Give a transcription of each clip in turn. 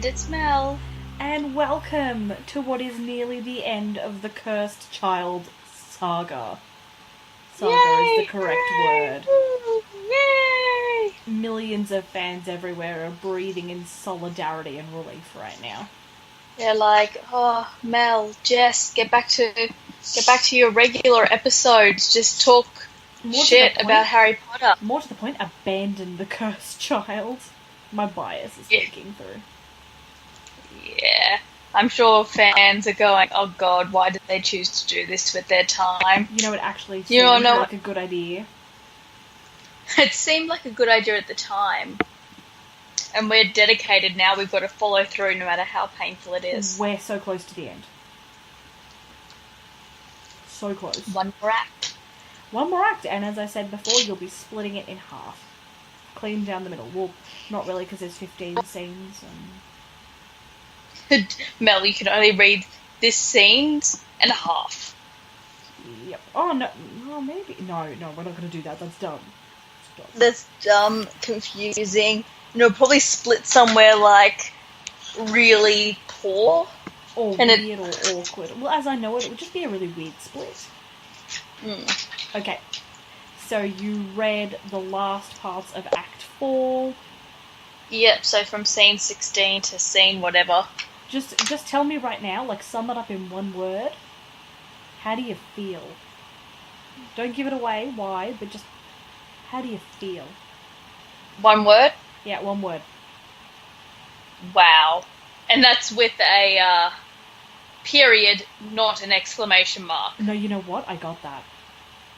it's Mel. And welcome to what is nearly the end of the Cursed Child saga. Saga is the correct word. Yay! Millions of fans everywhere are breathing in solidarity and relief right now. They're like, oh, Mel, Jess, get back to your regular episodes. Just talk shit about Harry Potter. More to the point, abandon the Cursed Child. My bias is speaking through. Yeah. I'm sure fans are going, oh god, why did they choose to do this with their time? You know, it actually seemed like a good idea. It seemed like a good idea at the time. And we're dedicated now, we've got to follow through no matter how painful it is. We're so close to the end. So close. One more act. One more act, and as I said before, you'll be splitting it in half. Clean down the middle. Well, not really, because there's 15 scenes. Mel, you can only read this scenes and a half. Yep. Oh, no. Oh, maybe. No, we're not going to do that. That's dumb. That's dumb, confusing. Probably split somewhere, like, really poor. Or weird or awkward. Well, as I know it would just be a really weird split. Okay. So you read the last parts of Act 4. Yep, so from scene 16 to scene whatever. Just tell me right now, like, sum it up in one word. How do you feel? Don't give it away, why, but just, how do you feel? One word? Yeah, one word. Wow. And that's with a, period, not an exclamation mark. No, you know what? I got that.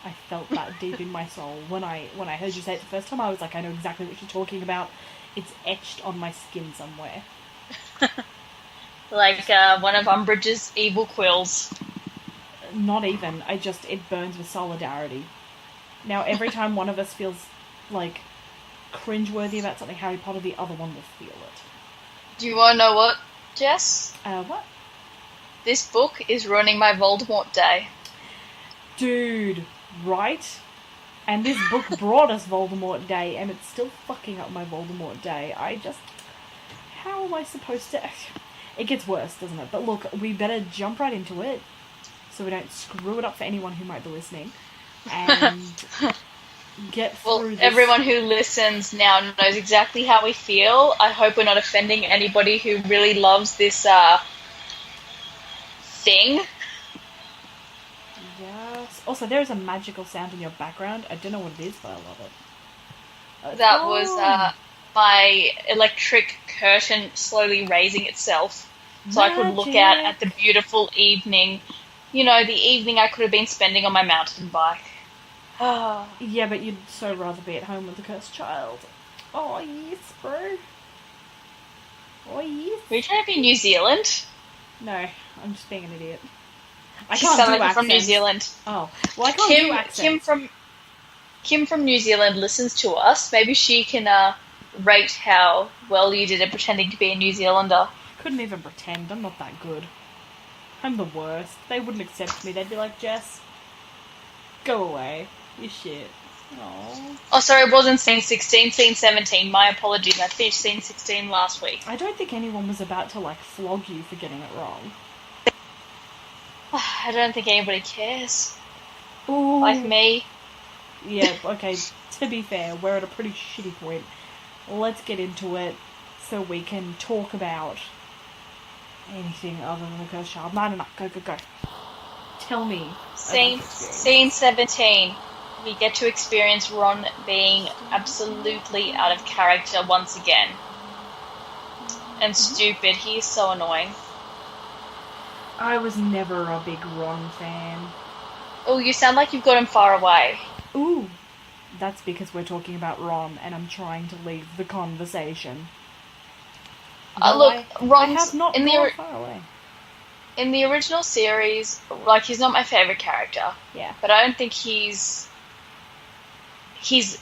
I felt that deep in my soul. When I heard you say it the first time, I was like, I know exactly what you're talking about. It's etched on my skin somewhere. Like one of Umbridge's evil quills. Not even. It burns with solidarity. Now, every time one of us feels, like, cringeworthy about something Harry Potter, the other one will feel it. Do you want to know what, Jess? What? This book is ruining my Voldemort day. Dude, right? And this book brought us Voldemort Day, and it's still fucking up my Voldemort Day. How am I supposed to... It gets worse, doesn't it? But look, we better jump right into it, so we don't screw it up for anyone who might be listening, and get through this. Everyone who listens now knows exactly how we feel. I hope we're not offending anybody who really loves this, thing. Yes. Also, there is a magical sound in your background. I don't know what it is, but I love it. That was my electric curtain slowly raising itself so I could look out at the beautiful evening. You know, the evening I could have been spending on my mountain bike. Yeah, but you'd so rather be at home with the Cursed Child. Oh, yes, bro. Oh, yes. Were you trying to be New Zealand? No, I'm just being an idiot. I She can't sounds do like accents. from New Zealand. Oh, well, I can't do accents. Kim from New Zealand listens to us. Maybe she can rate how well you did at pretending to be a New Zealander. Couldn't even pretend. I'm not that good. I'm the worst. They wouldn't accept me. They'd be like, Jess, go away. You shit. Aww. Oh, sorry, it wasn't scene 16, scene 17. My apologies. I finished scene 16 last week. I don't think anyone was about to, like, flog you for getting it wrong. I don't think anybody cares. Ooh. Like me. Yeah, okay, to be fair, we're at a pretty shitty point. Let's get into it so we can talk about anything other than the Cursed Child. No, go. Tell me. Scene 17. We get to experience Ron being absolutely out of character once again. And stupid. He is so annoying. I was never a big Ron fan. Oh, you sound like you've got him far away. Ooh. That's because we're talking about Ron and I'm trying to leave the conversation. Look, Ron's I have not gone far away. In the original series, like, he's not my favourite character. Yeah. But I don't think he is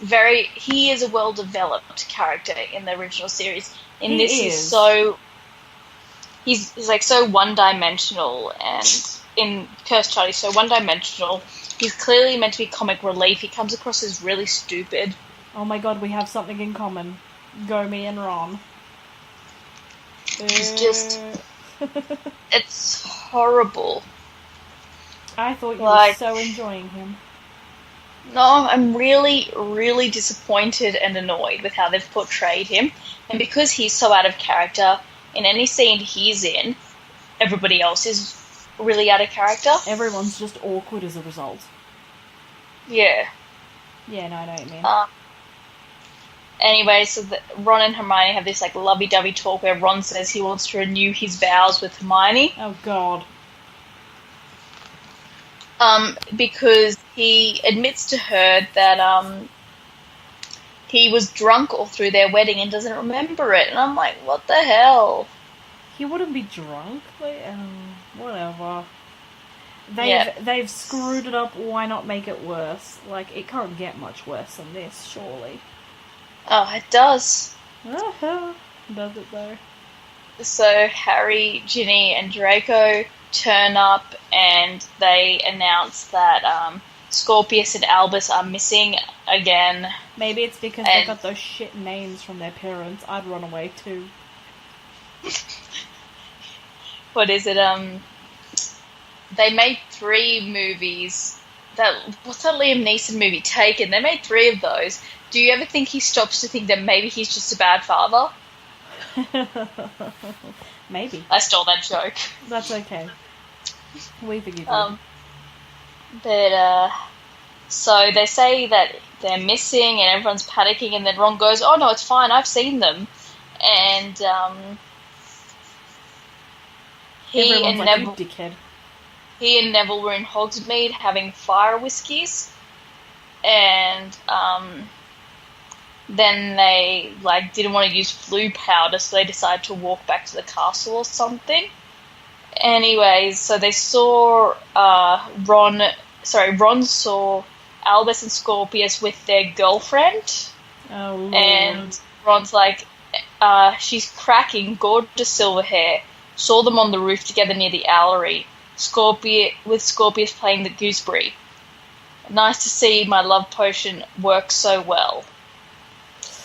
a well-developed character in the original series. In this, he's like so one-dimensional, and in Cursed Child he's so one-dimensional. He's clearly meant to be comic relief. He comes across as really stupid. Oh my god, we have something in common. Go me and Ron. He's just... It's horrible. I thought you Like- were so enjoying him. No, I'm really, really disappointed and annoyed with how they've portrayed him. And because he's so out of character, in any scene he's in, everybody else is really out of character. Everyone's just awkward as a result. Yeah. Yeah, no, I know what you mean. Anyway, so Ron and Hermione have this like lovey-dovey talk where Ron says he wants to renew his vows with Hermione. Oh, God. Because he admits to her that he was drunk all through their wedding and doesn't remember it. And I'm like, what the hell? He wouldn't be drunk. Like, whatever. Yeah. They've screwed it up. Why not make it worse? Like, it can't get much worse than this, surely. Oh, it does. Does it though? So Harry, Ginny, and Draco turn up and they announce that Scorpius and Albus are missing again. Maybe it's because they got those shit names from their parents. I'd run away too. What is it? They made 3 movies. What's that Liam Neeson movie, Taken? They made 3 of those. Do you ever think he stops to think that maybe he's just a bad father? Maybe. I stole that joke. That's okay. We forgive you. So they say that they're missing and everyone's panicking, and then Ron goes, "Oh no, it's fine. I've seen them." And Everyone's like, you dickhead. He and Neville were in Hogsmeade having fire whiskies, and then they didn't want to use flu powder, so they decided to walk back to the castle or something. Anyways, so they saw Ron saw Albus and Scorpius with their girlfriend. Oh, Lord. And Ron's like, she's cracking, gorgeous silver hair. Saw them on the roof together near the Owlery. Scorpius playing the gooseberry. Nice to see my love potion work so well.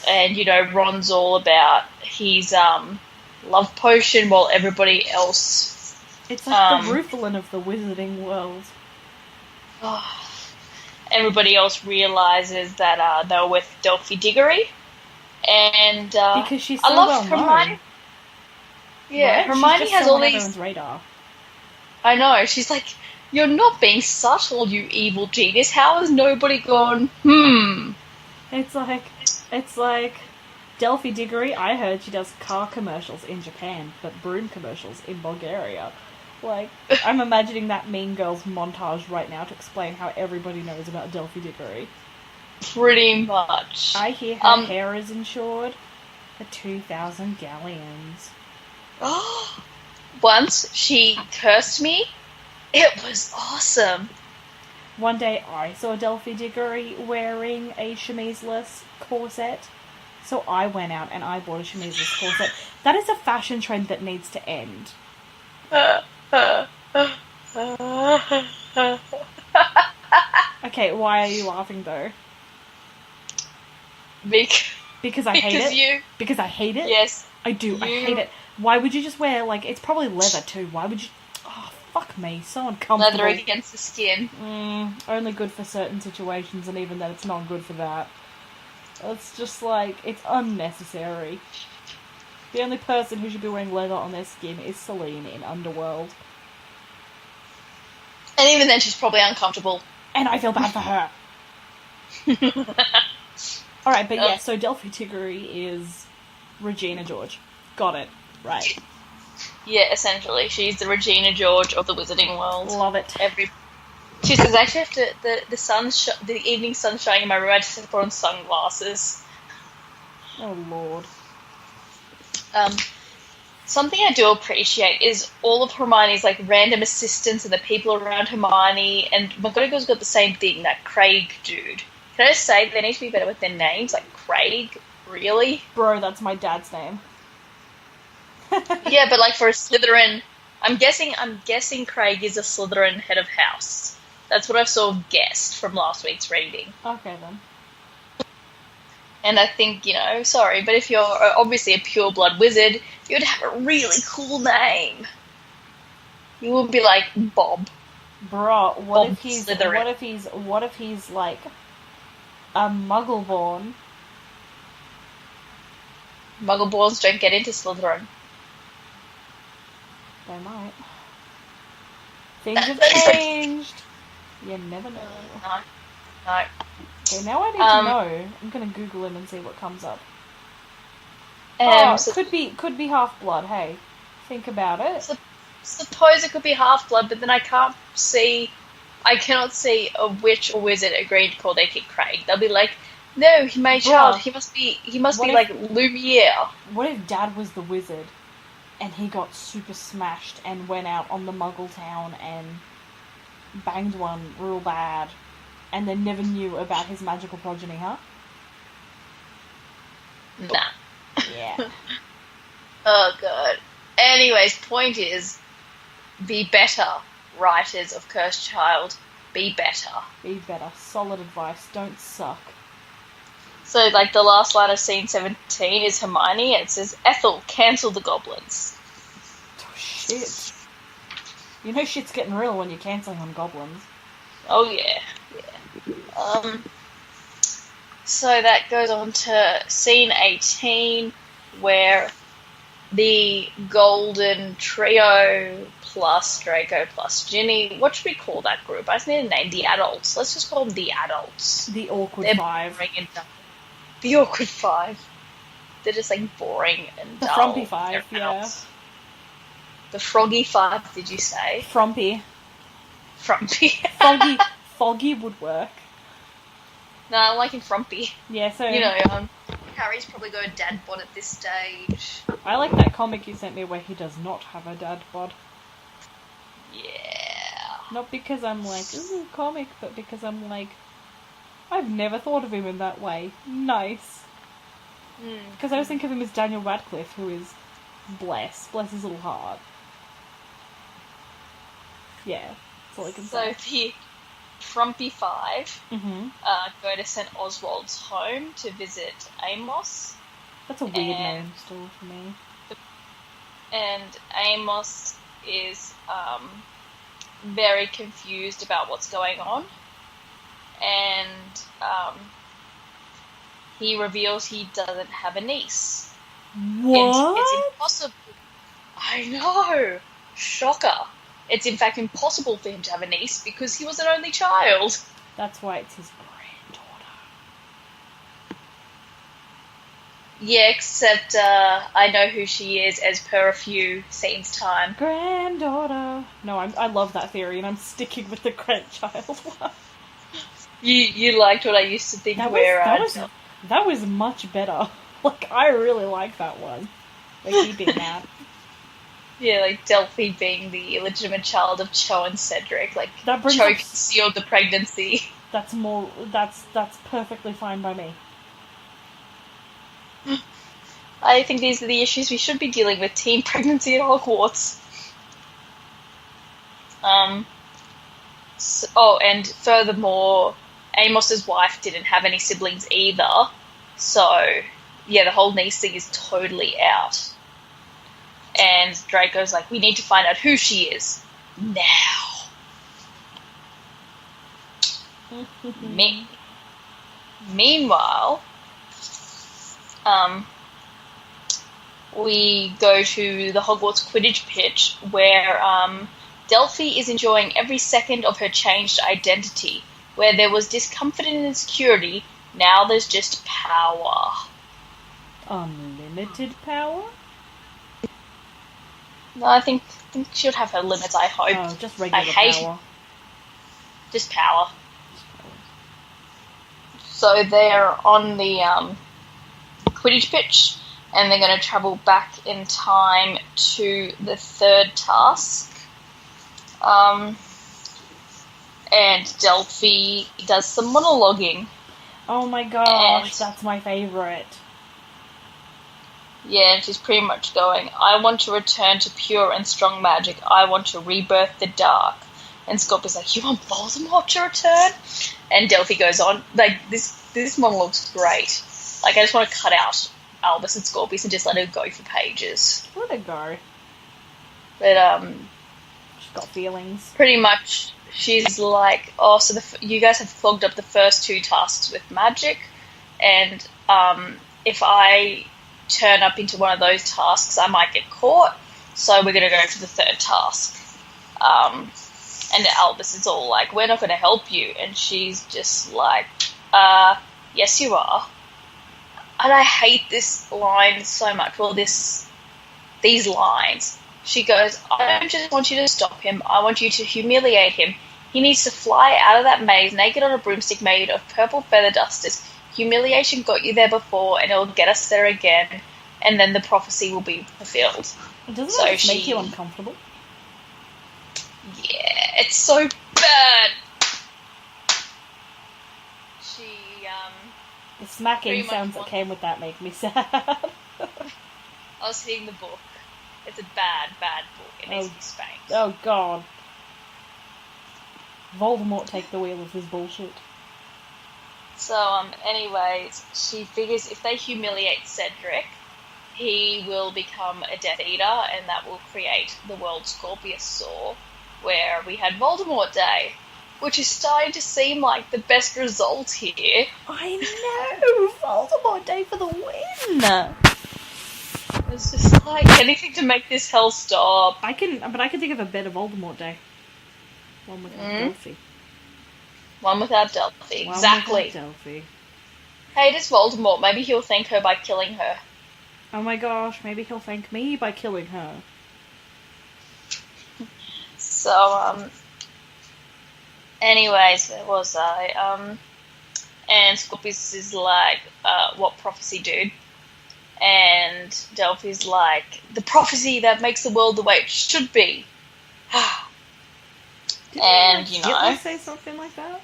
And, Ron's all about his love potion while everybody else... It's like the Rufalin of the wizarding world. Everybody else realises that they were with Delphi Diggory. And because she's so I love well Hermione. known. Yeah, right? Hermione she's just has so all on these... everyone's radar. I know, she's like, you're not being subtle, you evil genius. How has nobody gone, It's like Delphi Diggory, I heard she does car commercials in Japan, but broom commercials in Bulgaria. I'm imagining that Mean Girls montage right now to explain how everybody knows about Delphi Diggory. Pretty much. I hear her hair is insured for 2,000 galleons. Once she cursed me. It was awesome. One day I saw Delphi Diggory wearing a chemise-less corset, so I went out and I bought a chemise-less corset. That is a fashion trend that needs to end. Okay, why are you laughing though? Because I hate it? Because I hate it? Yes. I do, I hate it. Why would you just wear, it's probably leather too. Why would you... Oh, fuck me. So uncomfortable. Leather against the skin. Only good for certain situations, and even then it's not good for that. It's just it's unnecessary. The only person who should be wearing leather on their skin is Celine in Underworld. And even then she's probably uncomfortable. And I feel bad for her. Alright, but yeah, so Delphi Diggory is Regina George. Got it. Right. Yeah, essentially. She's the Regina George of the wizarding world. Love it. She says, I actually have to... The evening sun's shining in my room, I just have to put on sunglasses. Oh, Lord. Something I do appreciate is all of Hermione's random assistants and the people around Hermione, and McGonagall's got the same thing, that Craig dude. Can I just say they need to be better with their names? Craig? Really? Bro, that's my dad's name. Yeah, but for a Slytherin, I'm guessing Craig is a Slytherin head of house. That's what I've sort of guessed from last week's reading. Okay, then. And I think, sorry, but if you're obviously a pure-blood wizard, you'd have a really cool name. You would be like Bob. Bro, Bob Slytherin. what if he's like a muggle-born? Muggleborns don't get into Slytherin. They might. Things have changed. You never know. No. Okay, now I need to know. I'm gonna Google him and see what comes up. Could be half-blood, hey. Think about it. Suppose it could be half-blood, but then I cannot see a witch or wizard agreeing to call their kid Craig. They'll be like, no, my child, he must be like Lumiere. What if Dad was the wizard and he got super smashed and went out on the Muggle town and banged one real bad and then never knew about his magical progeny, huh? Nah. Yeah. Oh, God. Anyways, point is, be better, writers of Cursed Child. Be better. Be better. Solid advice. Don't suck. So, like, the last line of scene 17 is Hermione, and it says, Ethel, cancel the goblins. Oh, shit. You know shit's getting real when you're cancelling on goblins. Oh, yeah. So that goes on to scene 18, where the Golden Trio plus Draco plus Ginny. What should we call that group? I just need a name. The adults. Let's just call them the adults. The awkward They're five. boring and dull. The awkward five. They're just like boring and dull. The frumpy five, They're yeah. adults. The froggy five, did you say? Frumpy. Frumpy. Foggy would work. No, I'm liking frumpy. Yeah, so... Harry's probably got a dad bod at this stage. I like that comic you sent me where he does not have a dad bod. Yeah. Not because I'm like, ooh, comic, but because I'm like, I've never thought of him in that way. Nice. Because I always think of him as Daniel Radcliffe, who is bless his little heart. Yeah, that's all I can say. So the Frumpy Five Mm-hmm. go to St. Oswald's home to visit Amos. That's a weird name still for me. And Amos is very confused about what's going on. And he reveals he doesn't have a niece. What? It's impossible. I know. Shocker. It's in fact impossible for him to have a niece because he was an only child. That's why it's his granddaughter. Yeah, except I know who she is as per a few scenes time. Granddaughter. No, I love that theory, and I'm sticking with the grandchild one. You liked what I used to think that was much better. Like, I really like that one. Like, keeping that. Yeah, like Delphi being the illegitimate child of Cho and Cedric. Like, Cho concealed the pregnancy. That's perfectly fine by me. I think these are the issues we should be dealing with. Teen pregnancy at Hogwarts. And furthermore, Amos's wife didn't have any siblings either. So, yeah, the whole niece thing is totally out. And Draco's like, we need to find out who she is. Now. Meanwhile, we go to the Hogwarts Quidditch pitch where Delphi is enjoying every second of her changed identity. Where there was discomfort and insecurity, now there's just power. Unlimited power? No, I think she'll have her limits, I hope. Oh, just regular power. Just power. So they're on the Quidditch pitch, and they're going to travel back in time to the third task. And Delphi does some monologuing. Oh my gosh, that's my favourite. Yeah, and she's pretty much going, I want to return to pure and strong magic. I want to rebirth the dark. And Scorpius like, you want Voldemort to return? And Delphi goes on, like, this monologue's great. Like, I just want to cut out Albus and Scorpius and just let her go for pages. Let her go. But, She's got feelings. pretty much, she's like, oh, so you guys have clogged up the first 2 tasks with magic, and, if I turn up into one of those tasks, I might get caught, so we're going to go for the 3rd task. And Albus is all like, we're not going to help you, and she's just like, yes you are. And I hate this line so much. Well, these lines. She goes, I don't just want you to stop him, I want you to humiliate him. He needs to fly out of that maze naked on a broomstick made of purple feather dusters. Humiliation got you there before, and it'll get us there again, and then the prophecy will be fulfilled. Doesn't that make you uncomfortable? Yeah, it's so bad. The smacking sounds that came with that make me sad. I was hitting the book. It's a bad, bad book. It needs to be spanked. Oh, God. Voldemort take the wheel of this bullshit. So, anyways, she figures if they humiliate Cedric, he will become a Death Eater, and that will create the World Scorpius Saw, where we had Voldemort Day, which is starting to seem like the best result here. I know! Voldemort Day for the win! It's just like anything to make this hell stop. I can think of a better Voldemort Day. One without Delphi. One without Delphi, exactly. One without Delphi. Hey, it is Voldemort. Maybe he'll thank her by killing her. Oh my gosh, maybe he'll thank me by killing her. So, anyways, where was I? And Scorpius is like, what prophecy, dude? And Delphi's like, the prophecy that makes the world the way it should be. And, you know... Hitler say something like that?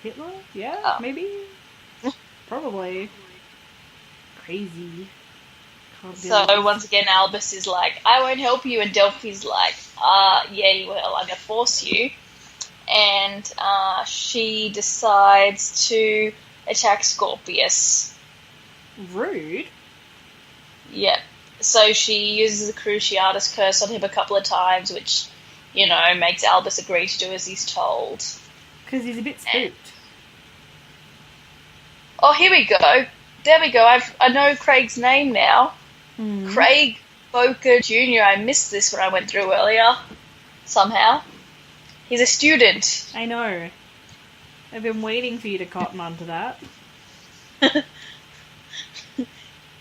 Hitler? Yeah, maybe? Probably. Crazy. So, once again, Albus is like, I won't help you, and Delphi's like, yeah, you will, I'm gonna force you. And, she decides to attack Scorpius. Rude. Yep. So she uses the Cruciatus Curse on him a couple of times, which, you know, makes Albus agree to do as he's told. Because he's a bit spooked. Oh, here we go. There we go. I know Craig's name now. Craig Boker Jr. I missed this when I went through earlier. Somehow. He's a student. I know. I've been waiting for you to cotton onto that.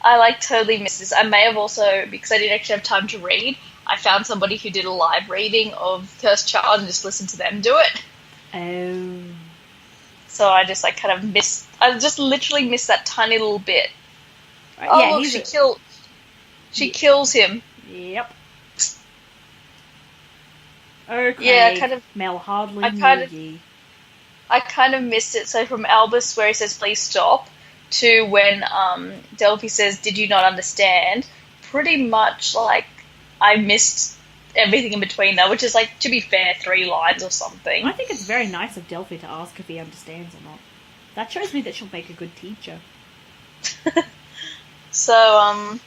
I totally missed this. I may have also, because I didn't actually have time to read, I found somebody who did a live reading of Cursed Child and just listened to them do it. Oh. So I just I just literally missed that tiny little bit. Yeah, look, she kills him. Yep. Okay. Yeah, Mel Hardly I kind of missed it. So from Albus, where he says, please stop, to when Delphi says, did you not understand? Pretty much, I missed everything in between there, which is, to be fair, 3 lines or something. I think it's very nice of Delphi to ask if he understands or not. That shows me that she'll make a good teacher. So,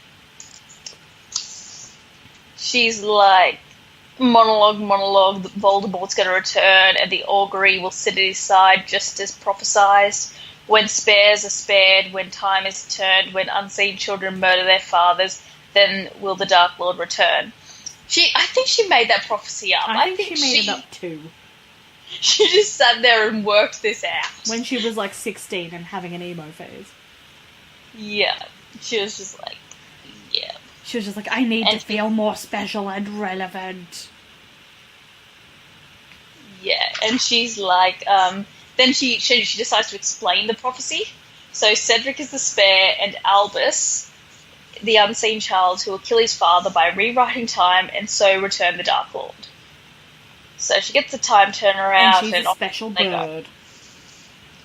she's like, monologue, Voldemort's going to return, and the augury will sit at his side just as prophesized. When spares are spared, when time is turned, when unseen children murder their fathers, then will the Dark Lord return. I think she made that prophecy up. I think she made it up too. She just sat there and worked this out. When she was 16 and having an emo phase. Yeah. She was just like, yeah. She was just like, I need to feel more special and relevant. Yeah, and she's like, then she decides to explain the prophecy. So Cedric is the spare, and Albus, the unseen child, who will kill his father by rewriting time and so return the Dark Lord. So she gets the time turnaround. And she's a special bird.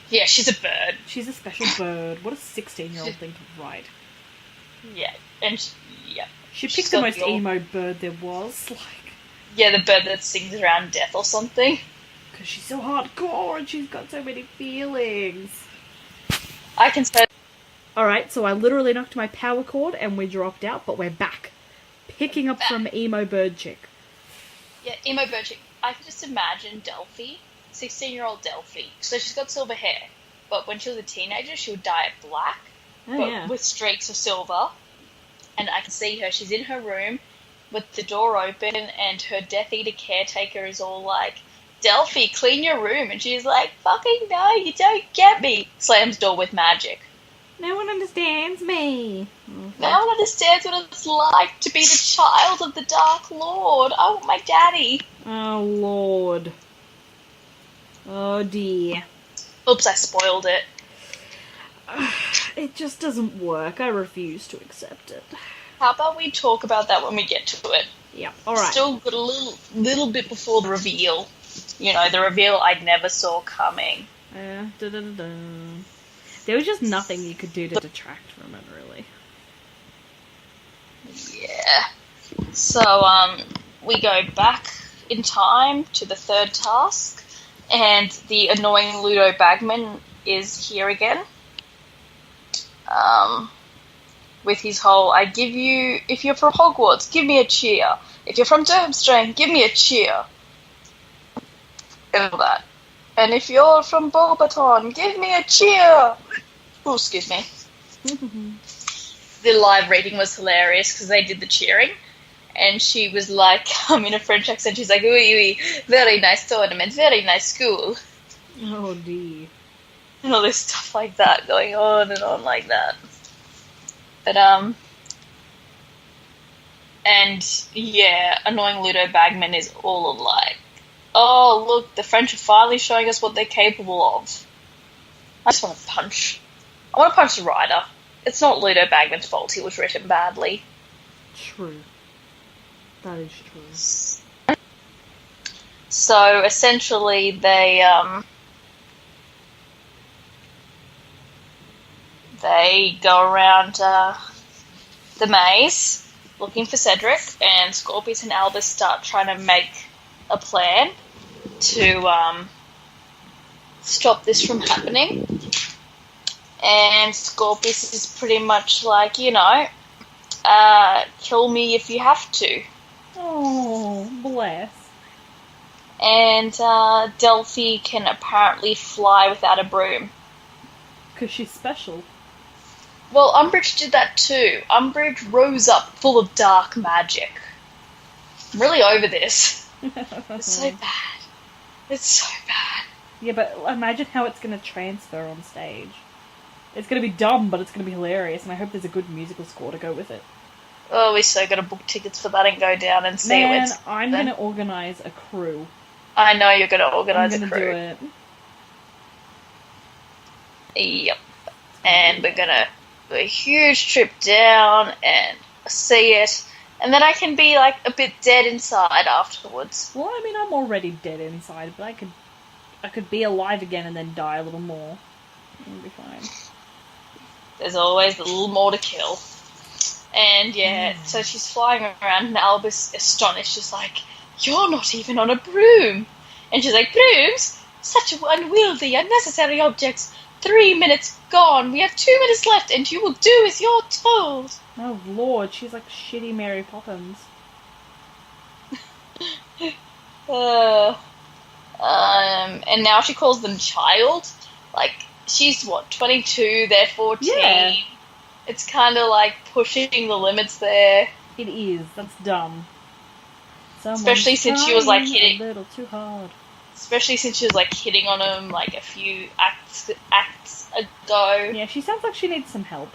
Yeah, she's a bird. She's a special bird. What a 16-year-old thing to write. Yeah, and she picked the most emo bird there was. Yeah, the bird that sings around death or something. Because she's so hardcore and she's got so many feelings. I can say Alright, so I literally knocked my power cord and we dropped out, but we're back. Picking up from Emo Bird Chick. Yeah, Emo Bird Chick. I can just imagine Delphi, 16-year-old Delphi. So she's got silver hair, but when she was a teenager, she would dye it black, with streaks of silver. And I can see her. She's in her room with the door open, and her Death Eater caretaker is all like, Delphi, clean your room. And she's like, fucking no, you don't get me. Slams door with magic. No one understands me. No one understands what it's like to be the child of the Dark Lord. I want my daddy. Oh, Lord. Oh, dear. Oops, I spoiled it. It just doesn't work. I refuse to accept it. How about we talk about that when we get to it? Yeah, alright. Still got a little bit before the reveal. You know, the reveal I never saw coming. There was just nothing you could do to detract from it, really. Yeah. So, we go back in time to the third task, and the annoying Ludo Bagman is here again. With his whole, if you're from Hogwarts, give me a cheer. If you're from Durmstrang, give me a cheer. And all that. And if you're from Beauxbaton, give me a cheer! Oh, excuse me. The live reading was hilarious because they did the cheering. And she was like, in a French accent, she's like, oui, oui, very nice tournament, very nice school. Oh, dear. And all this stuff like that going on and on like that. But, and, yeah, annoying Ludo Bagman is all like, oh, look, the French are finally showing us what they're capable of. I just want to punch. I want to punch the writer. It's not Ludo Bagman's fault he was written badly. True. That is true. So, essentially, they go around the maze looking for Cedric, and Scorpius and Albus start trying to make a plan to stop this from happening. And Scorpius is pretty much like, kill me if you have to. Oh, bless. And Delphi can apparently fly without a broom. Because she's special. Well, Umbridge did that too. Umbridge rose up full of dark magic. I'm really over this. It's so bad. It's so bad. Yeah, but imagine how it's going to transfer on stage. It's going to be dumb, but it's going to be hilarious, and I hope there's a good musical score to go with it. Oh, we so got to book tickets for that and go down and see Man, I'm going to organise a crew. I know you're going to organise a crew. I'm going to do it. Yep. And we're going to do a huge trip down and see it. And then I can be, like, a bit dead inside afterwards. Well, I mean, I'm already dead inside, but I could be alive again and then die a little more. It'll be fine. There's always a little more to kill. And, yeah, so she's flying around, and Albus, astonished, is like, you're not even on a broom. And she's like, brooms? Such unwieldy, unnecessary objects. 3 minutes gone. We have 2 minutes left, and you will do as you're told. Oh, Lord, she's like shitty Mary Poppins. And now she calls them child. Like, she's, 22, they're 14. Yeah. It's kind of like pushing the limits there. It is. That's dumb. Especially since she was, like, hitting... a little too hard. Especially since she was, like, hitting on him, like, a few acts ago. Yeah, she sounds like she needs some help.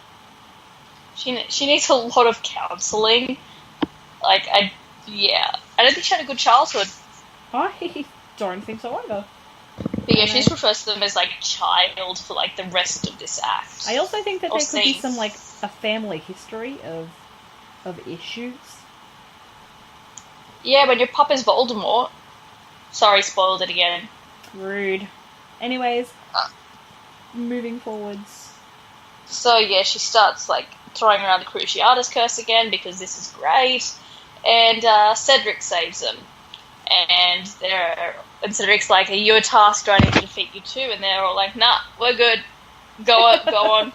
She needs a lot of counselling. Like, I don't think she had a good childhood. I don't think so either. But yeah, she just refers to them as, like, child for, like, the rest of this act. I also think that there could be some, like, a family history of issues. Yeah, when your papa's Voldemort. Sorry, spoiled it again. Rude. Anyways, moving forwards. So, yeah, she starts, like, throwing around the Cruciatus Curse again, because this is great. And Cedric saves them. And Cedric's like, are you a task? Do I need to defeat you too? And they're all like, nah, we're good. Go on, go on.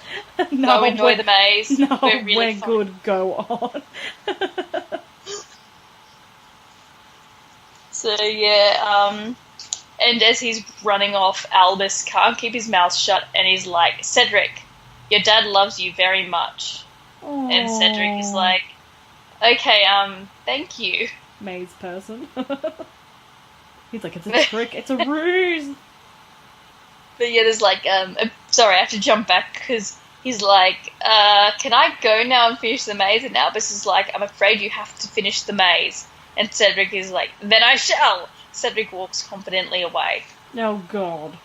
No, Go enjoy the maze. No, We're really fun. good. Go on. So yeah, and as he's running off, Albus can't keep his mouth shut, and he's like, "Cedric, your dad loves you very much." Aww. And Cedric is like, "Okay, thank you." Maze person. He's like, it's a trick, it's a ruse. But yeah, there's like, sorry, I have to jump back because he's like, "Can I go now and finish the maze?" And Albus is like, "I'm afraid you have to finish the maze." And Cedric is like, "Then I shall." Cedric walks confidently away. Oh, God.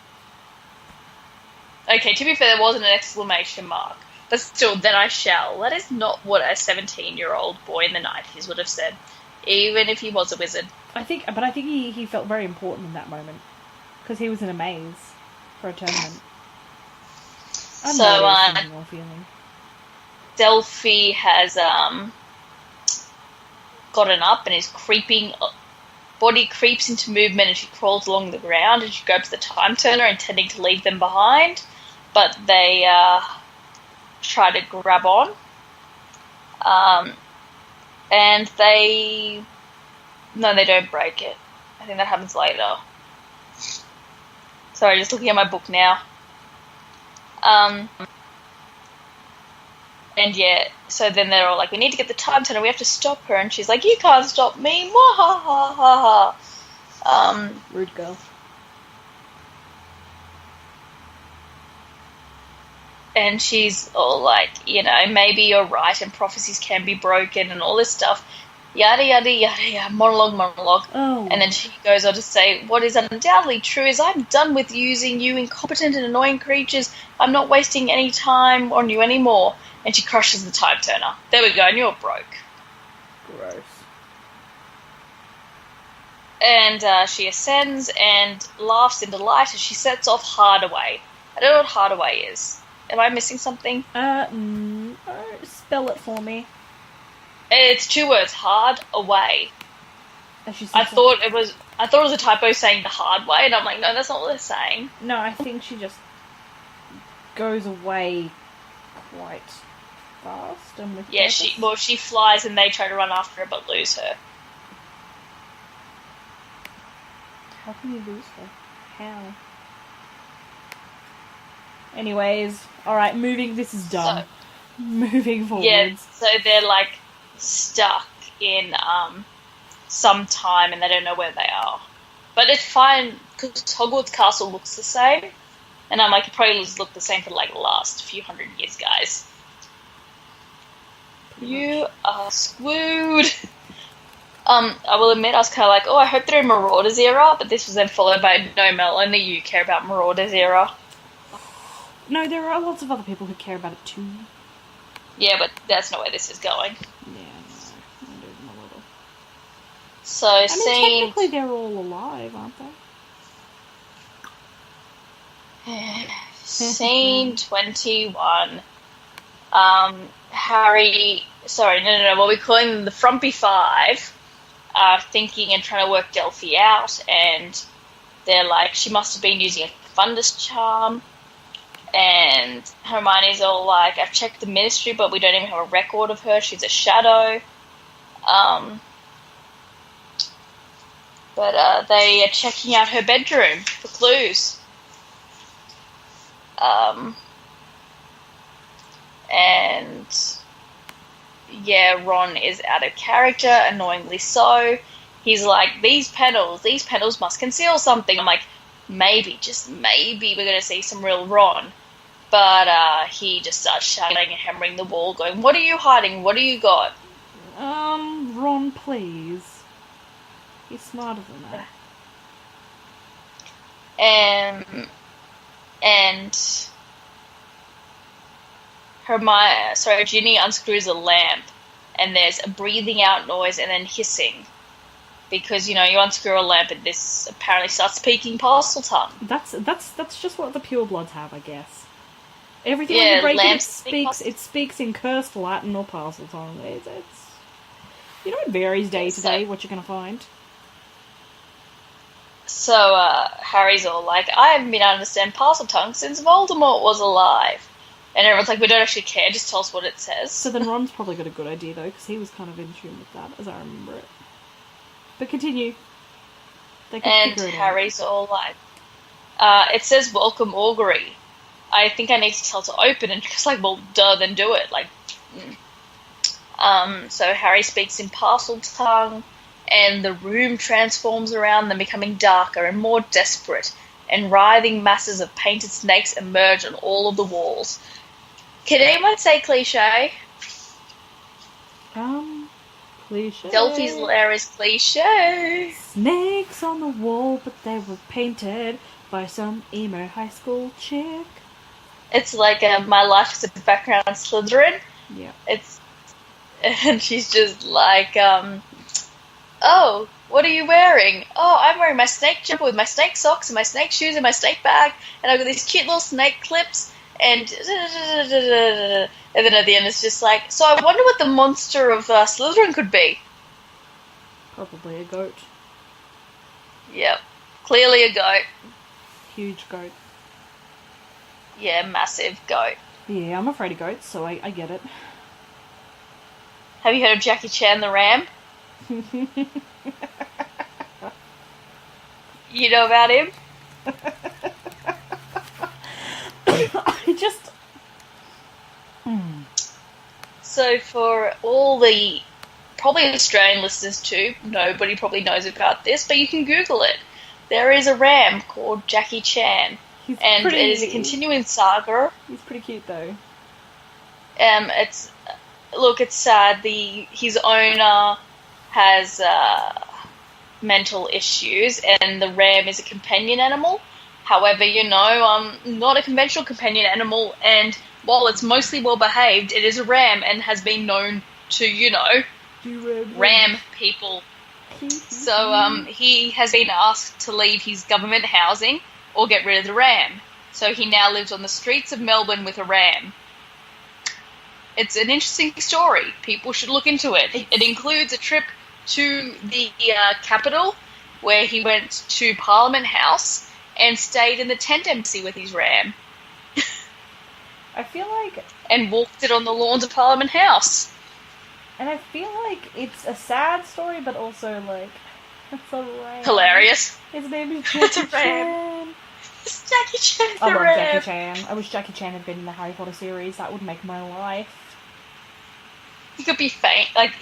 Okay, to be fair, there wasn't an exclamation mark. But still, "then I shall." That is not what a 17-year-old boy in the 90s would have said, even if he was a wizard. I think he felt very important in that moment. Because he was in a maze for a tournament. More feeling. Delphi has, gotten up and is creeping. Body creeps into movement and she crawls along the ground and she grabs the time turner, intending to leave them behind, but they try to grab on, and they don't break it. I think that happens later. Sorry, just looking at my book now. And yeah, so then they're all like, "We need to get the time turner, we have to stop her." And she's like, "You can't stop me, mwahaha." Rude girl. And she's all like, "Maybe you're right and prophecies can be broken and all this stuff. Yada, yada, yada, yada, monologue. Oh. And then she goes on to say, "What is undoubtedly true is I'm done with using you incompetent and annoying creatures. I'm not wasting any time on you anymore." And she crushes the time turner. There we go, and you're broke. Gross. And she ascends and laughs in delight as she sets off Hardaway. I don't know what Hardaway is. Am I missing something? No. Spell it for me. It's 2 words, hard away. I thought it was a typo saying the hard way, and I'm like, no, that's not what they're saying. No, I think she just goes away quite fast and with purpose. She flies and they try to run after her but lose her. How can you lose her? How? Anyways, alright, this is done. So, moving forwards. Yeah, so they're like stuck in some time and they don't know where they are. But it's fine because Hogwarts Castle looks the same. And I'm like, it probably looked the same for like the last few hundred years, guys. You are screwed. I will admit, I was kind of like, I hope they're in Marauders era, but this was then followed by, no, Mel, only you care about Marauders era. No, there are lots of other people who care about it too. Yeah, but that's not where this is going. Yeah, no, not a little. So, technically they're all alive, aren't they? Scene 21. Harry... Sorry, no. What we're calling them the Frumpy Five are thinking and trying to work Delphi out, and they're like, she must have been using a fundus charm, and Hermione's all like, I've checked the Ministry, but we don't even have a record of her, she's a shadow. But they are checking out her bedroom for clues. And yeah, Ron is out of character, annoyingly so. He's like, these panels must conceal something. I'm like, maybe, just maybe we're going to see some real Ron. But he just starts shouting and hammering the wall, going, "What are you hiding? What do you got?" Ron, please. He's smarter than that. And Ginny unscrews a lamp, and there's a breathing out noise and then hissing. Because, you unscrew a lamp and this apparently starts speaking Parseltongue. That's just what the purebloods have, I guess. Everything when you break it speaks in cursed Latin or Parseltongue. It's it varies day to day what you're going to find. Harry's all like, I haven't been able to understand Parseltongue since Voldemort was alive. And everyone's like, we don't actually care, just tell us what it says. So then Ron's probably got a good idea, though, because he was kind of in tune with that, as I remember it. But continue. They can And Harry's all like, it says welcome augury. I think I need to tell to open, and just like, well, duh, then do it. Like, so Harry speaks in Parseltongue, and the room transforms around them, becoming darker and more desperate, and writhing masses of painted snakes emerge on all of the walls. Can anyone say cliche? Cliche. Delphi's lair is cliche. Snakes on the wall, but they were painted by some emo high school chick. It's like My Life is a Background Slytherin. Yeah. And she's just like, oh, what are you wearing? Oh, I'm wearing my snake jumper with my snake socks and my snake shoes and my snake bag, and I've got these cute little snake clips, and then at the end it's just like, so I wonder what the monster of Slytherin could be. Probably a goat. Yep, clearly a goat. Huge goat. Yeah, massive goat. Yeah, I'm afraid of goats, so I get it. Have you heard of Jackie Chan the Ram? You know about him? I just... So for all the, probably Australian listeners too, nobody probably knows about this, but you can Google it. There is a ram called Jackie Chan, and it is a continuing saga. He's pretty cute though. It's sad. His owner has mental issues, and the ram is a companion animal. However, not a conventional companion animal, and while it's mostly well behaved, it is a ram and has been known to, ram people. So he has been asked to leave his government housing or get rid of the ram. So he now lives on the streets of Melbourne with a ram. It's an interesting story. People should look into it. It includes a trip to the capital, where he went to Parliament House and stayed in the tent embassy with his ram. I feel like... And walked it on the lawns of Parliament House. And I feel like it's a sad story, but also, like, it's a ram. Hilarious. His name is Jackie Chan. It's Jackie Chan the I love ram. Jackie Chan. I wish Jackie Chan had been in the Harry Potter series. That would make my life. He could be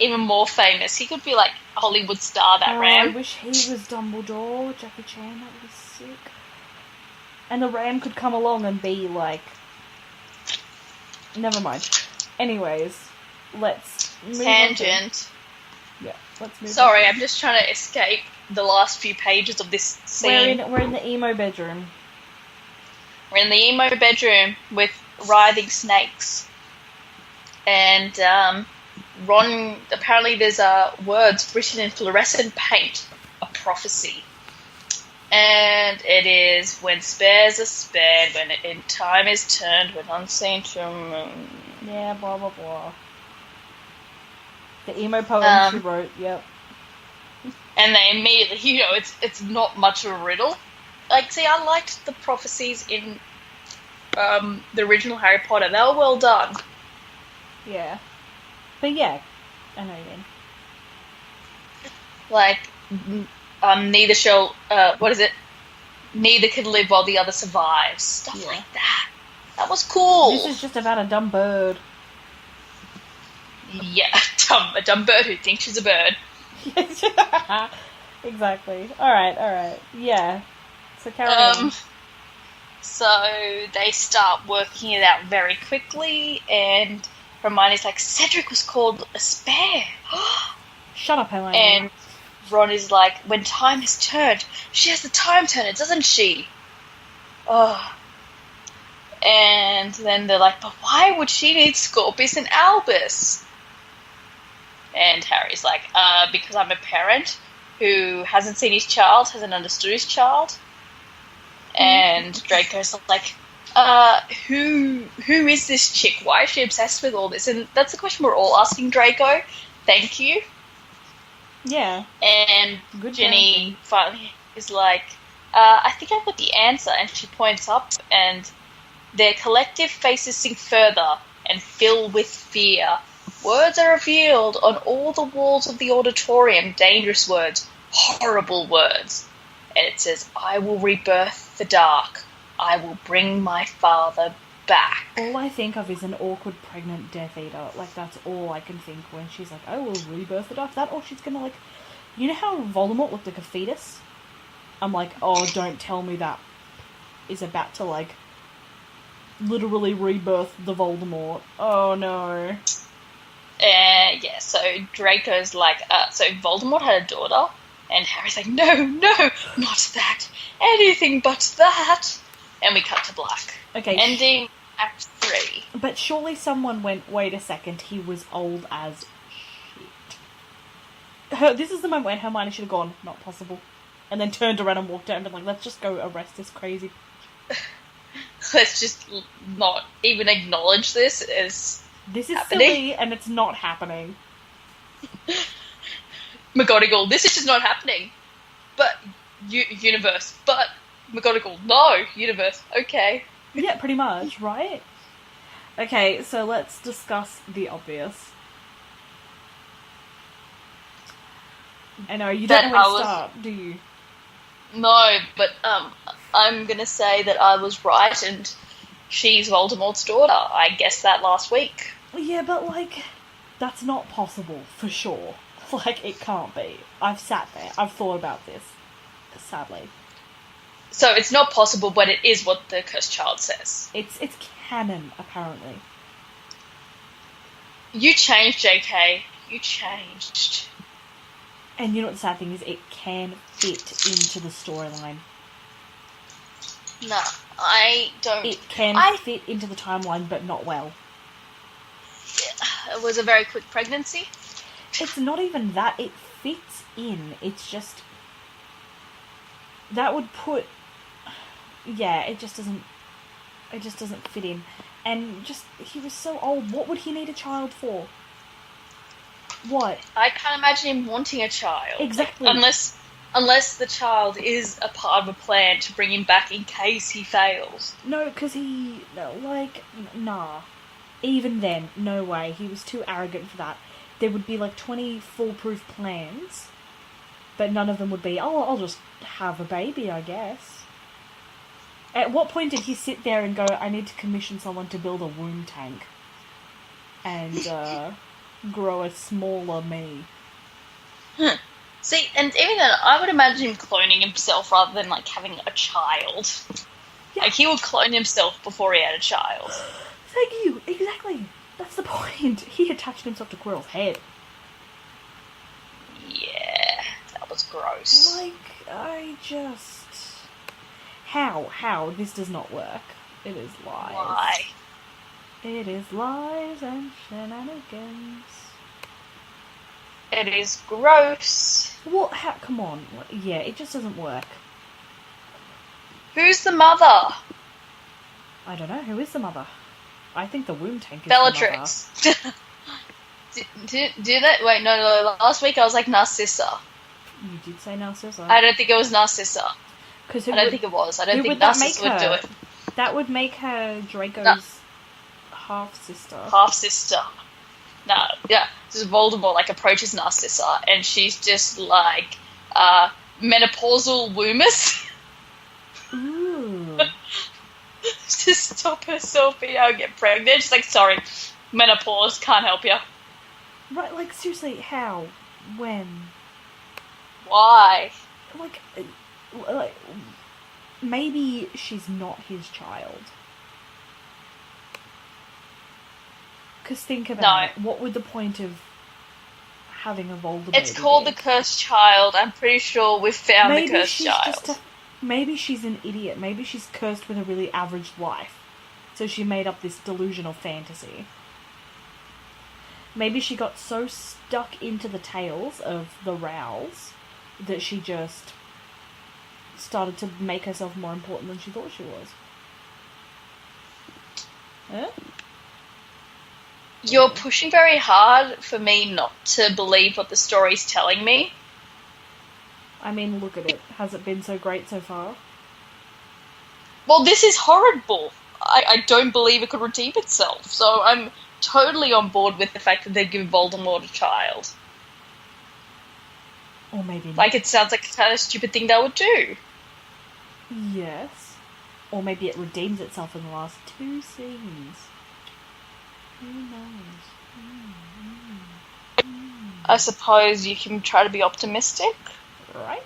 even more famous. He could be like a Hollywood star, that ram. I wish he was Dumbledore, Jackie Chan. That would be sick. And the ram could come along and be like... Never mind. Anyways, let's move Tangent. on. Yeah, let's move Sorry, on. I'm just trying to escape the last few pages of this scene. We're in the emo bedroom. We're in the emo bedroom with writhing snakes. And Ron, apparently there's words written in fluorescent paint, a prophecy. And it is, when spares are spared, when in time is turned, when unseen to... Yeah, blah, blah, blah. The emo poem she wrote, yep. And they immediately, it's not much of a riddle. Like, see, I liked the prophecies in the original Harry Potter. They were well done. Yeah. But yeah, I know you mean. Like, neither shall, neither can live while the other survives. Stuff like that. That was cool. This is just about a dumb bird. Yeah, a dumb bird who thinks she's a bird. Exactly. Alright. Yeah. So carry on. So they start working it out very quickly, and Hermione's like, Cedric was called a spare. Shut up, Hermione. And Ron is like, when time has turned, she has the time turner, doesn't she? Oh. And then they're like, but why would she need Scorpius and Albus? And Harry's like, because I'm a parent who hasn't seen his child, hasn't understood his child. And Draco's like, who is this chick? Why is she obsessed with all this? And that's the question we're all asking Draco. Thank you. Yeah. And Good Ginny finally... is like, I think I've got the answer, and she points up, and their collective faces sink further and fill with fear. Words are revealed on all the walls of the auditorium, dangerous words, horrible words. And it says, I will rebirth the dark. I will bring my father back. All I think of is an awkward pregnant Death Eater. Like, that's all I can think when she's like, I will rebirth the dark. That, or she's gonna, like... You know how Voldemort looked like a fetus? I'm like, oh, don't tell me that is about to, like, literally rebirth the Voldemort. Oh, no. Yeah, so Draco's like, so Voldemort had a daughter, and Harry's like, no, not that. Anything but that. And we cut to black. Okay. Ending Act 3. But surely someone went, wait a second, he was old as shit. This is the moment when Hermione should have gone, not possible. And then turned around and walked out and been like, let's just go arrest this crazy... Let's just not even acknowledge this as This is happening. silly, and it's not happening. McGonagall, this is just not happening. But, universe. But, McGonagall, no, universe, okay. Yeah, pretty much, right? Okay, so let's discuss the obvious. I know, you don't know where to start, do you? No, but I'm gonna say that I was right and she's Voldemort's daughter. I guessed that last week. Yeah, but, like, that's not possible, for sure. Like, it can't be. I've sat there, I've thought about this, sadly. So it's not possible, but it is what the cursed child says. It's canon, apparently. You changed, JK. You changed. And you know what the sad thing is? It can fit into the storyline. Nah, I don't... It can fit into the timeline, but not well. It was a very quick pregnancy. It's not even that. It fits in. It's just... That would put... Yeah, it just doesn't fit in. And just, he was so old. What would he need a child for? What? I can't imagine him wanting a child. Exactly. Unless the child is a part of a plan to bring him back in case he fails. No, because nah. Even then, no way. He was too arrogant for that. There would be, 20 foolproof plans, but none of them would be, oh, I'll just have a baby, I guess. At what point did he sit there and go, I need to commission someone to build a womb tank and grow a smaller me? See, and even then, I would imagine him cloning himself rather than, having a child. Yeah. He would clone himself before he had a child. Thank you, exactly. That's the point. He attached himself to Quirrell's head. Yeah, that was gross. How? This does not work. It is lies. Why? It is lies and shenanigans. It is gross. Well, come on. Yeah, it just doesn't work. Who's the mother? I don't know. Who is the mother? I think the womb tank is Bellatrix. the mother. Did it? Wait, no. Last week I was like Narcissa. You did say Narcissa. I don't think it was Narcissa. I don't think it was. I don't think Narcissa would do it. That would make her Draco's half-sister. Half-sister. No, yeah. This is Voldemort, approaches Narcissa, and she's just, menopausal wombus. Ooh. To stop herself being able to get pregnant. She's like, sorry, menopause, can't help you. Right, seriously, how? When? Why? Maybe she's not his child. Because think about it. What would the point of having a Voldemort It's called be? the Cursed Child. I'm pretty sure we've found the Cursed Child. Maybe she's an idiot. Maybe she's cursed with a really average life. So she made up this delusional fantasy. Maybe she got so stuck into the tales of the Rowls that she just started to make herself more important than she thought she was. Huh? You're pushing very hard for me not to believe what the story's telling me. I mean, look at it. Has it been so great so far? Well, this is horrible. I don't believe it could redeem itself, so I'm totally on board with the fact that they give Voldemort a child. Or maybe not. Like, it sounds like a kind of stupid thing they would do. Yes. Or maybe it redeems itself in the last 2 scenes. Who knows? I suppose you can try to be optimistic. Right?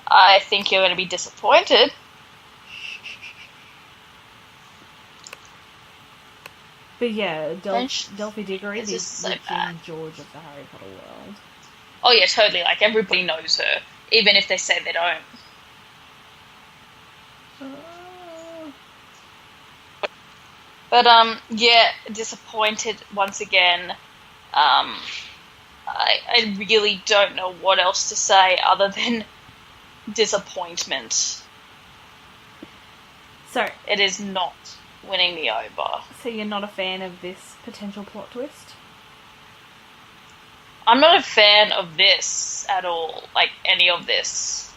I think you're going to be disappointed. But yeah, Delphi Diggory, It's the just so King bad. George of the Harry Potter world. Oh yeah, totally. Like, everybody knows her, even if they say they don't. But yeah, disappointed once again. I really don't know what else to say other than disappointment. So It is not winning me over. So you're not a fan of this potential plot twist? I'm not a fan of this at all, like any of this.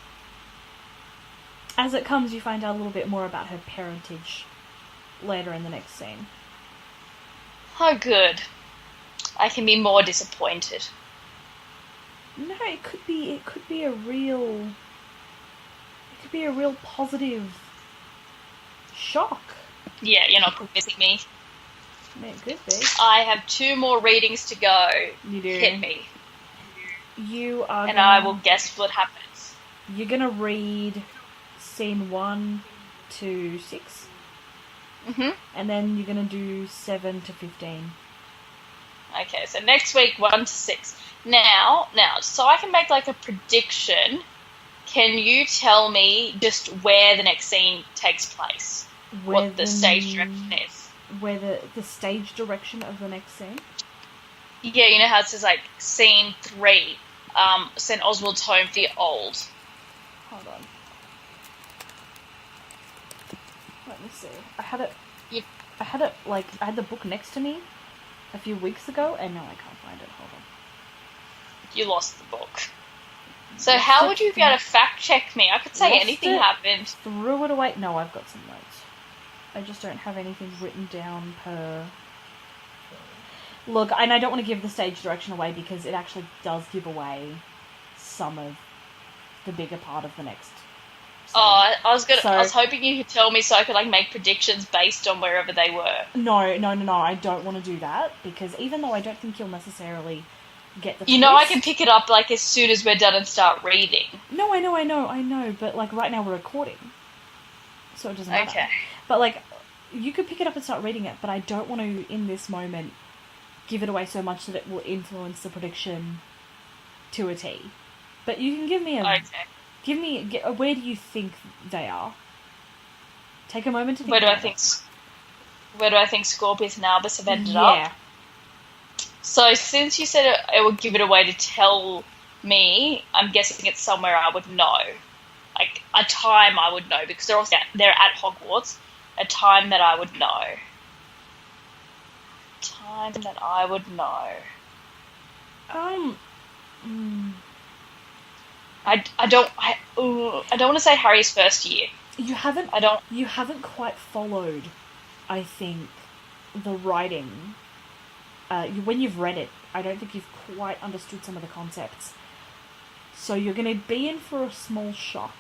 As it comes, you find out a little bit more about her parentage later in the next scene. Oh, good. I can be more disappointed. No, it could be a real positive shock. Yeah, you're not convincing me. It could be. I have 2 more readings to go. You do. Hit me. You are And I will guess what happens. You're gonna read scene 1 to 6. Mm-hmm. And then you're gonna do 7 to 15. Okay, so next week, 1 to 6. Now, so I can make like a prediction. Can you tell me just where the next scene takes place? What the stage direction is? Where the stage direction of the next scene? Yeah, you know how it says like scene 3, St. Oswald's Home for the Old. Hold on. Let me see. I had it I had the book next to me a few weeks ago, and now I can't find it. Hold on. You lost the book. So how would you be able to fact check me? I could say Lost anything it. happened. Threw it away. No, I've got some notes. I just don't have anything written down per... Look, and I don't want to give the stage direction away because it actually does give away some of the bigger part of the next scene. Oh, I was hoping you could tell me so I could like make predictions based on wherever they were. No, I don't want to do that because even though I don't think you'll necessarily get the You know, I twist- can pick it up like as soon as we're done and start reading. No, I know, but like right now we're recording. So it doesn't matter. Okay. But like, you could pick it up and start reading it, but I don't want to, in this moment, give it away so much that it will influence the prediction to a T. But you can give me a... Okay. Where do you think they are? Take a moment to think Where do I about think it. Where do I think Scorpius and Albus have ended up? Yeah. So since you said it would give it away to tell me, I'm guessing it's somewhere I would know. Like, a time I would know, because they're at Hogwarts. A time that I would know. Time that I would know. I don't want to say Harry's first year. You haven't quite followed, I think, the writing. When you've read it, I don't think you've quite understood some of the concepts. So you're going to be in for a small shock.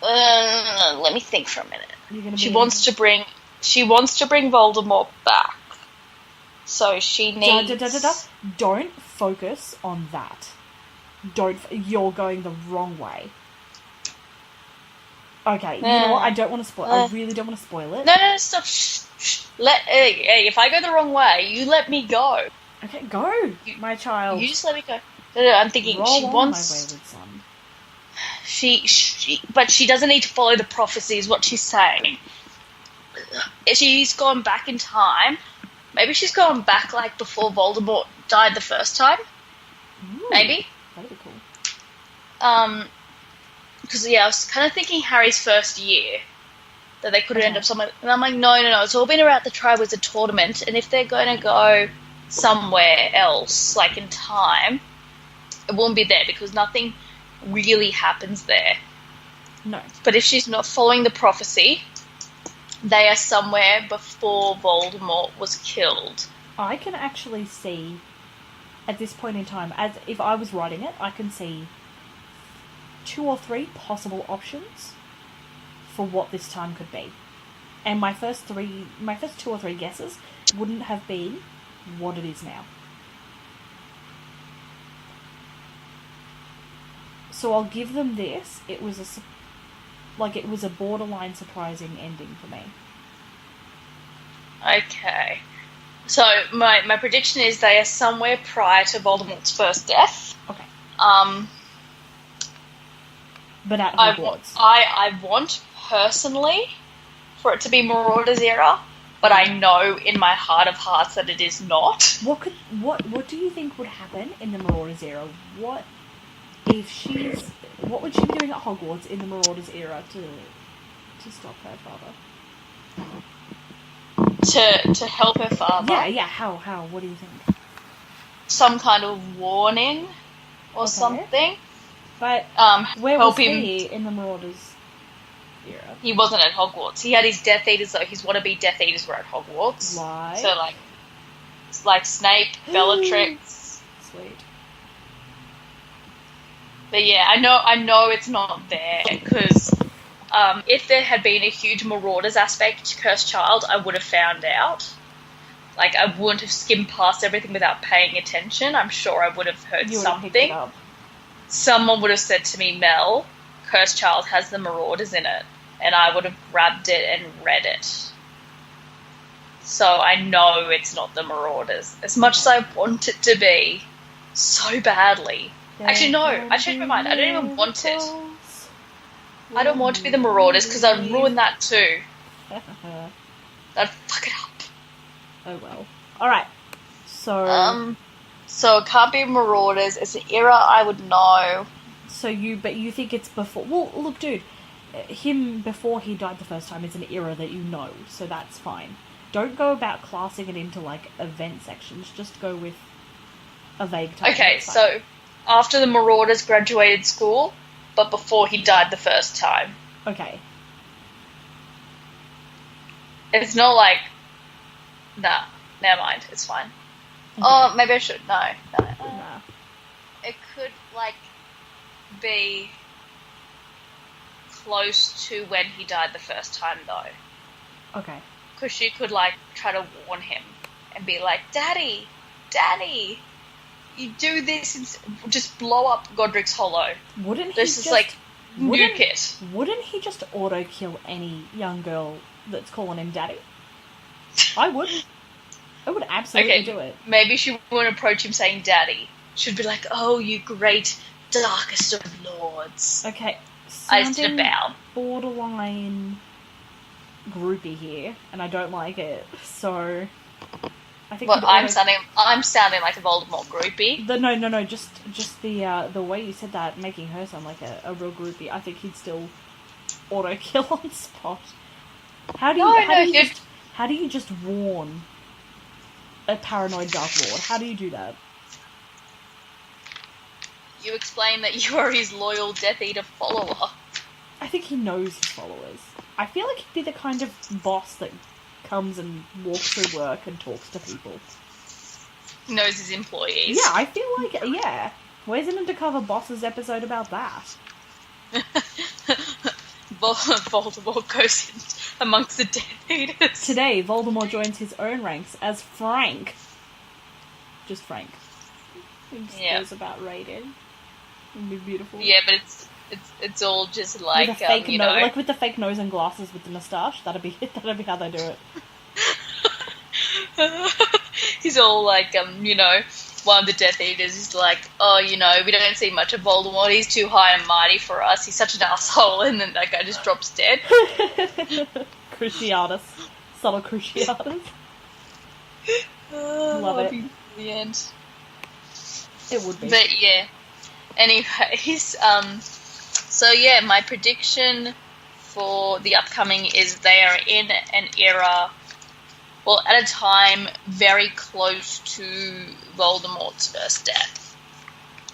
Let me think for a minute. You're going to She wants to bring Voldemort back. So she needs... Don't focus on that. You're going the wrong way. Okay, you know what? I don't want to spoil. I really don't want to spoil it. No, stop. Shh. Hey, if I go the wrong way, you let me go. Okay, go, my child. You just let me go. No, I'm thinking Roll she on, wants... my wayward son. But she doesn't need to follow the prophecy, is what she's saying. She's gone back in time. Maybe she's gone back like before Voldemort died the first time. Ooh, Maybe. That'd be cool. Because I was kind of thinking Harry's first year that they could end up somewhere. And I'm like, no. It's all been about the Triwizard Tournament, and if they're going to go somewhere else, like in time, it won't be there because nothing really happens there. No. But if she's not following the prophecy, they are somewhere before Voldemort was killed. I can actually see, at this point in time, as if I was writing it, I can see 2 or 3 possible options for what this time could be. And my first 2 or 3 guesses wouldn't have been what it is now. So I'll give them this. It was a borderline surprising ending for me. Okay. So my prediction is they are somewhere prior to Voldemort's first death. Okay. But at Hogwarts. I want personally for it to be Marauders era, but I know in my heart of hearts that it is not. What do you think would happen in the Marauders era? What would she be doing at Hogwarts in the Marauders era to stop her father? To help her father? Yeah, how? What do you think? Some kind of warning or something. But where was he in the Marauders era? He wasn't at Hogwarts. He had his Death Eaters, though. His wannabe Death Eaters were at Hogwarts. Why? So, like Snape, Bellatrix. Sweet. But yeah, I know it's not there, because if there had been a huge Marauders aspect to Cursed Child, I would have found out. Like, I wouldn't have skimmed past everything without paying attention. I'm sure I would have heard something. Someone would have said to me, Mel, Cursed Child has the Marauders in it. And I would have grabbed it and read it. So I know it's not the Marauders. As much as I want it to be so badly. Actually, no, I changed my mind. I don't even want it. I don't want to be the Marauders because I'd ruin that too. I'd fuck it up. Oh well. Alright. So it can't be Marauders. It's an era I would know. But you think it's before... Well, look, dude. Him, before he died the first time, is an era that you know. So that's fine. Don't go about classing it into, event sections. Just go with a vague time. Okay, so after the Marauders graduated school, but before he died the first time. Okay. It's not like... Nah, never mind. It's fine. Okay. Oh, maybe I should. No. It could, be close to when he died the first time, though. Okay. Because she could, try to warn him and be like, Daddy, you do this and just blow up Godric's Hollow. Wouldn't he nuke it. Wouldn't he just auto-kill any young girl that's calling him Daddy? I would. I would absolutely do it. Maybe she wouldn't approach him saying Daddy. She'd be like, oh, you great darkest of lords. Okay. I just did a bow. Borderline groupie here, and I don't like it. So I think I'm sounding like a Voldemort groupie. No. Just the way you said that, making her sound like a real groupie. I think he'd still auto kill on spot. How do you just warn a paranoid Dark Lord? How do you do that? You explain that you are his loyal Death Eater follower. I think he knows his followers. I feel like he'd be the kind of boss that comes and walks through work and talks to people. He knows his employees. Yeah, I feel like, yeah. Where's an Undercover Bosses episode about that? Voldemort goes in amongst the Death Eaters. Today, Voldemort joins his own ranks as Frank. Just Frank. He just goes about raiding. It'd be beautiful. Yeah, but it's all just like with a fake nose, like with the fake nose and glasses with the moustache. That'd be how they do it. He's all like, one of the Death Eaters is like, oh, we don't see much of Voldemort. He's too high and mighty for us. He's such an asshole, and then that guy just drops dead. Cruciatus, subtle Cruciatus. Love it. The end. It would be. But yeah. Anyways, so yeah, my prediction for the upcoming is they are in an era, well, at a time very close to Voldemort's first death.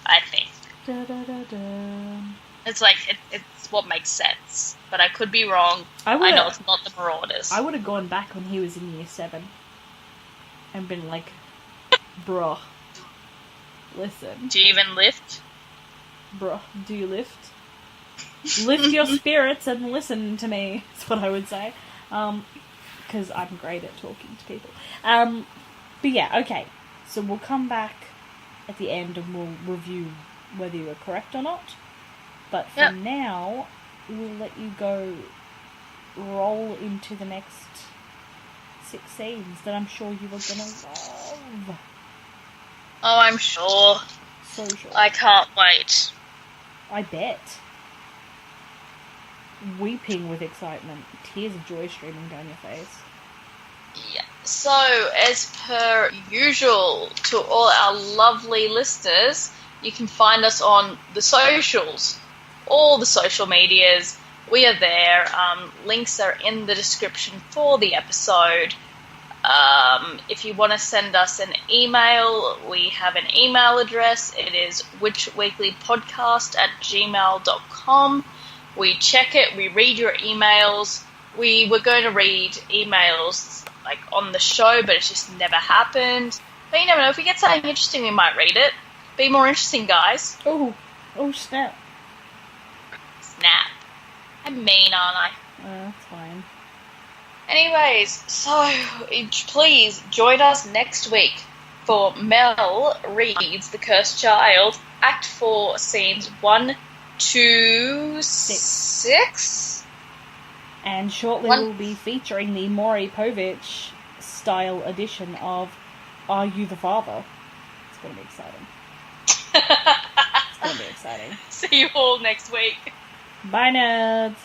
I think. Da, da, da, da. It's like, it's what makes sense. But I could be wrong. I know it's not the Marauders. I would have gone back when he was in year 7 and been like, bruh, listen. Do you even lift? Bruh, do you lift? Lift your spirits and listen to me, is what I would say. Because I'm great at talking to people. But yeah, okay. So we'll come back at the end and we'll review whether you were correct or not. But for now, we'll let you go roll into the next 6 scenes that I'm sure you are going to love. Oh, I'm sure. So sure. I can't wait. I bet. Weeping with excitement. Tears of joy streaming down your face. Yeah. So, as per usual, to all our lovely listeners, you can find us on the socials. All the social medias. We are there. Links are in the description for the episode. If you want to send us an email, we have an email address. It is witchweeklypodcast@gmail.com. We check it. We read your emails. We were going to read emails like on the show, but it's just never happened. But you never know. If we get something interesting, we might read it. Be more interesting, guys. Oh snap. Snap. I'm mean, aren't I? That's fine. Anyways, so please join us next week for Mel Reads The Cursed Child, Act 4, Scenes 1 to 6. And shortly we'll be featuring the Maury Povich style edition of Are You the Father? It's going to be exciting. It's going to be exciting. See you all next week. Bye, nerds.